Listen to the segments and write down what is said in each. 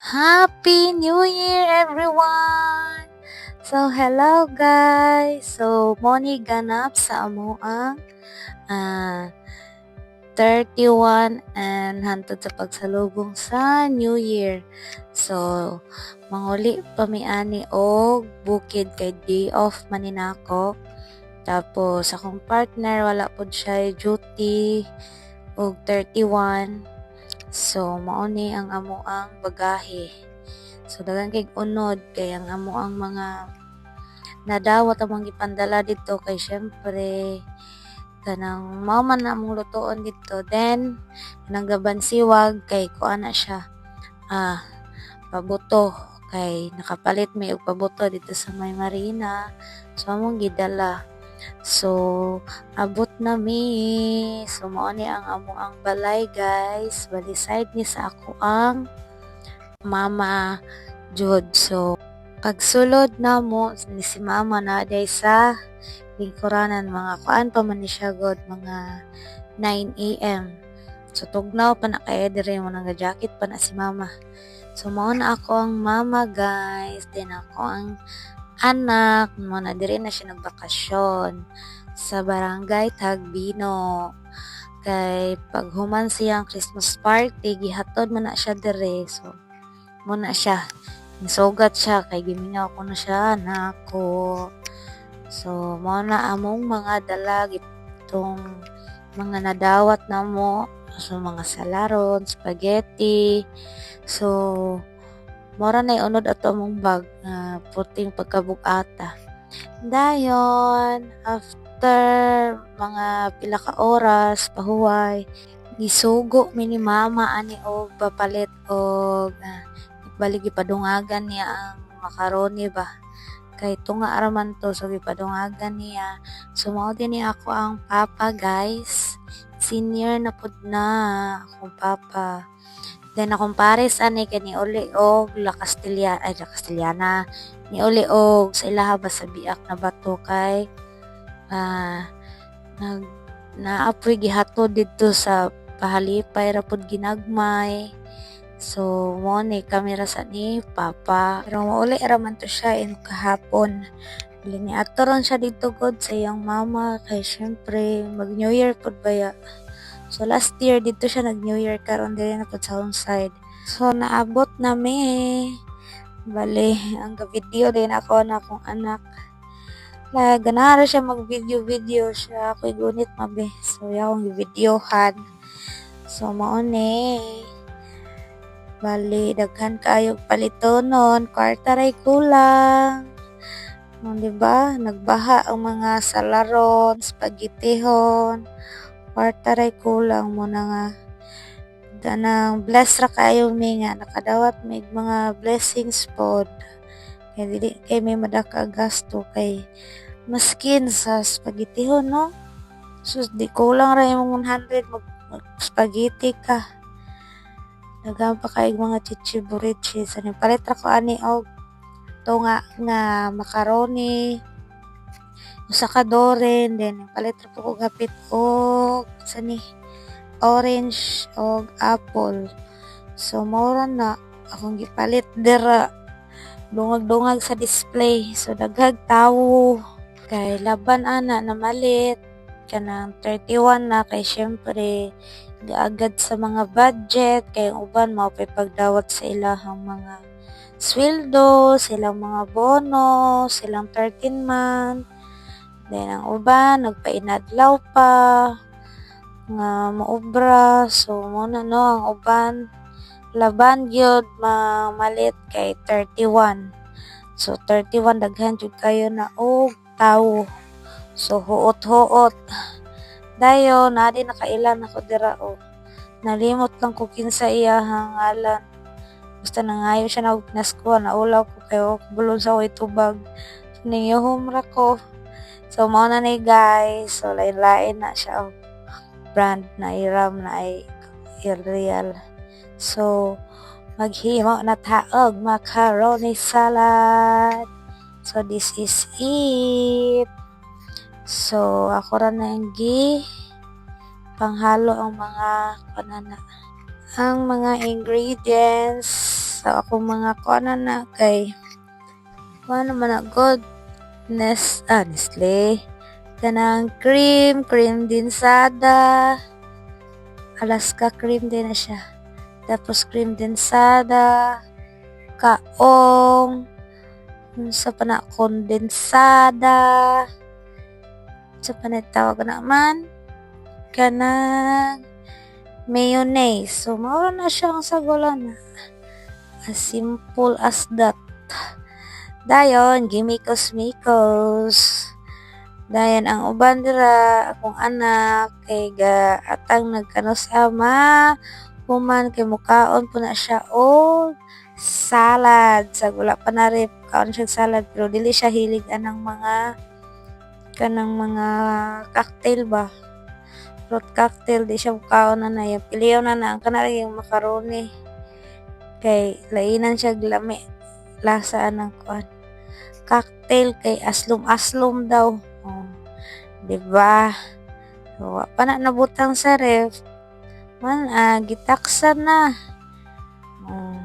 Happy New Year, everyone! So, hello guys! So, moni ganap sa amo ang ah, 31 and hantod sa pagsalubong sa New Year. So, manguli pamiani og bukid kay day off maninako. Tapos, akong partner, wala po siya duty og 31. So, mao ni ang amo ang bagahe. So, daghang kay unod kay ang amo ang mga nadawat among gipandala dito kay syempre kanang mao man na among lutoon dito. Then, kanang gaban siwag kay kuan na siya. Pabuto kay nakapalit may og pabuto dito sa may marina. So, among gidala. So, abot na mi. So, mao ni ang amo ang balay, guys. Bali side ni sa ako ang mama jud. So, pagsulod na mo ni si mama na day sa lingkuranan mga kuan pa man ni siya god mga 9 AM. So, tugnaw pa na kay dire mo nang jacket pa na si mama. So, mao na ako ang mama, guys. Then ako ang anak mo na dire na siya nagbakasyon sa barangay Tagbino. Kay paghuman siyang Christmas party gihatod man na siya dire. So mo na siya nisugat siya kay gimingaw ko na siya nako. So mo na among mga dalag itong mga nadawat na mo. So mga salaron, spaghetti. So mora na unod ato mong bag puting pagkabugata. Dayon, after mga pila ka oras, pahuway, gisugo mi ni mama ani og papalit og balik gipadungagan niya ang macaroni ba. Kay tunga araman to, so gipadungagan niya. So mao din ni ako ang papa, guys. Senior na pud na akong papa. Then akong pares ani kay ni uli og La Castellana ni uli og sa ilaha ba sa biak na bato kay nag naapoy gihatod dito sa pahalipay ra pud ginagmay. So mo ni kamera sa ni papa pero mauli ra man to siya in kahapon. Ni atoron siya dito god sa iyang mama kay syempre mag New Year pud baya. So last year dito siya nag New Year karon diri na pud sa homeside. So naabot na mi. Bale, ang video din ako na akong anak. Ganara siya mag video siya ako'y gunit mabe. So akong videohan. So mao ni. Bale, daghan kayo palitonon, kwarta ray kulang. No, diba? Nagbaha ang mga salaron, spaghettihon, kwarta ray kulang mo na nga. Ganang bless ra kayo mi nga nakadawat may mga blessings pod. Kay dili kay may madaka gasto kay maskin sa spaghettihon no. So di kulang ra yung 100 mag spaghetti ka. Daghang pa kay mga chichiburichi sa ni palit ra ko ani og tunga nga macaroni usa ka doren then palit ra po ko gapit og sa ni orange o apple. So mura na akong gipalit dira dungag-dungag sa display. So daghag tawo kay laban ana na malit kanang 31 na kay syempre agad sa mga budget kay uban mao pay pagdawat sa ilahang mga sweldo, silang mga bono, silang 13 month. Then ang uban nagpainadlaw pa nga maobra. So muna no ang uban laban gyud malit kay 31. So 31 daghan jud kayo na og tawo. So huot-huot. Dayon na di nakailan ako dira o. Nalimot lang ko kinsa iyahang ngalan. Basta nangayo siya na og naskuha na ulaw ko kayo bulon sa way tubag. So, ningihom ra ko. So mao na ni guys. So lain-lain na siya brand na iram na ay real. So maghimo na taog macaroni salad. So this is it. So ako ra na ang panghalo ang mga panana. Ang mga ingredients sa akong mga kuana na kay kuana man na goodness Nestle kanang cream din sada Alaska cream din na siya tapos cream din sada kaong sa pana kondensada sa panatawag naman kanang mayonnaise. So, mawala na siyang sagulan. As simple as that. Dayon, gimikos-mikos. Dayon, ang uban dira, akong anak, kay ga atang nagkanusama, human kay mukaon po na siya o salad. Sa gula pa na rin, kaon siya salad, pero dili siya hilig anang kanang mga cocktail ba? Fruit cocktail, di siya mukaon na yung piliyaw na ang kanari yung macaroni. Kay lainan siya glami. Lasaan ng kuan. Cocktail kay aslom-aslom daw. Oh, diba? So, pa na nabutang sa ref. Man, gitaksan na. Oh.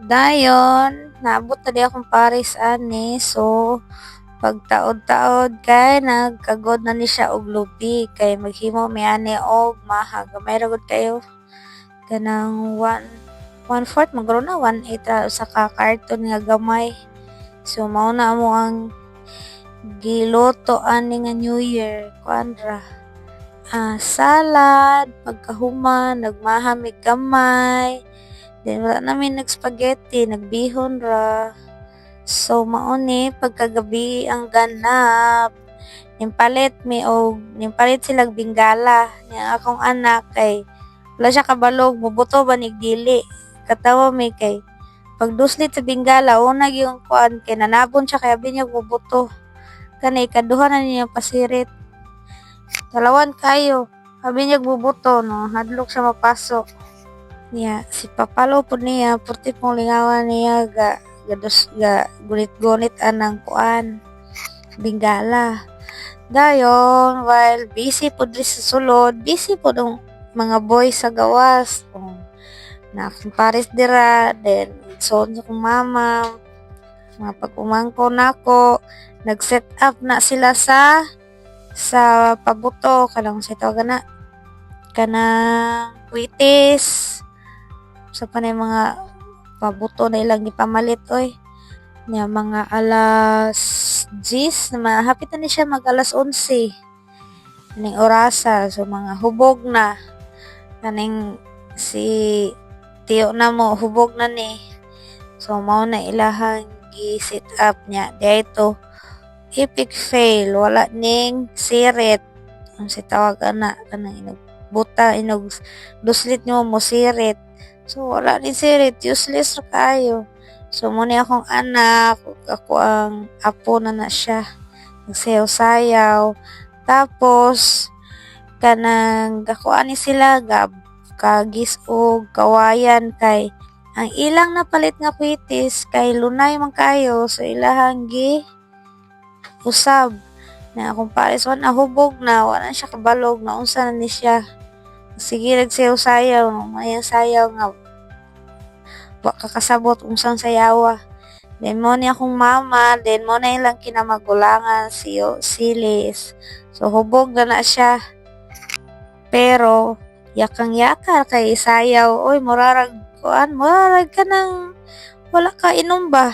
Dayon, naabot na di akong Paris ani. So, pagtaod-taod kay nagkagod na ni siya og lubi kay maghimo mi ani og mahag gamay ra gud kayo kanang 1/4 magro na 1/8 sa ka karton nga gamay so mao na mo ang giluto ani nga New Year kuandra salad pagkahuman nagmaha mi gamay then wala namin nag-spaghetti nagbihon ra. So, mauni, pagkagabi ang ganap. Nimpalit silang bingala. Niyang akong anak kay, wala siya kabalog, mubuto ba nigdili. Katawa mi kay, pagduslit sa bingala, unag yung kuan, kay nanabon siya kaya binyag mubuto. Kanay, kaduhan na niya pasirit. Talawan kayo, binyag mubuto, no? Hadlok siya mapasok. Niya, si papalo po niya, purti pong lingawan niya, gunit-gunit anang kuan bingala dayon while busy po diri sa sulod busy po dong mga boys sa gawas na akong Paris dira then so kong mama mga pag-umangko nako nag-set up na sila sa pabuto kanang sa tawag na kanang kwitis sa panay mga pabuto na ilang ipamalit oy niya mga alas 10 na hapit na ni siya mag alas 11 ning orasa so mga hubog na kaning si tiyo na mo hubog na ni so mao na ilahang gi-set up niya dito epic fail wala ning sirit ang si tawag na kanang inog buta inog duslit nyo mo sirit. So, wala ni sirit. Useless na kayo. So, muna akong anak. Ako ang apo na siya. Nagsayaw-sayaw. Tapos, kanang gakuan ni sila. Kagis o kawayan kay ang ilang napalit nga kwitis kay lunay man kayo. So, ilahang usab. Na akong pares. Wala hubog na. Wala siya kabalog. Naunsa na ni siya. Sige, nagsayaw-sayaw. Mayang sayaw nga. Baka kasabot unsang sayawa. Then mo ni akong mama. Then mo na ilang kinamagulangan. Silis. So, hubog na siya. Pero, yakang-yaka kay sayaw. Oy, murarag ka ng wala ka inom ba?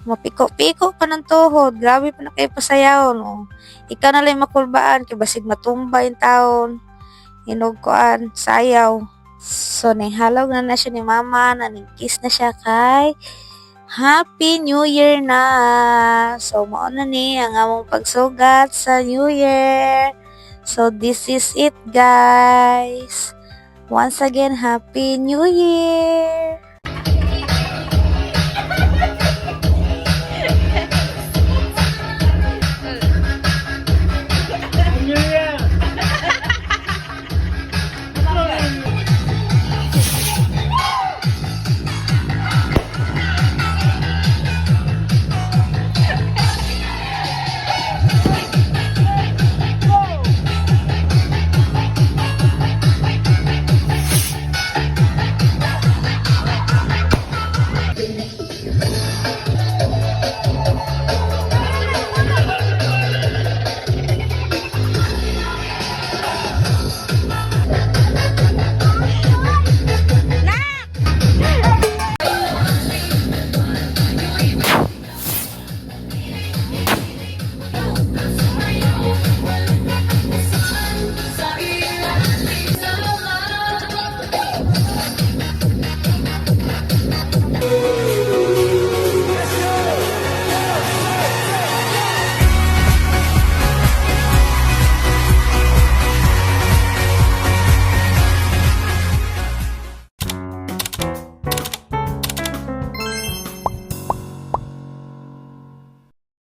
Mapiko-piko pa ng tuhod. Grabe pa na kayo pasayaw. No? Ikaw na lang makulbaan. Kaya basig matumba yung taon. Hinog sayaw. So, nanghalog na siya ni mama, naningkiss na siya kay Happy New Year na! So, mauna ni ang among pagsugat sa New Year. So, this is it, guys. Once again, Happy New Year!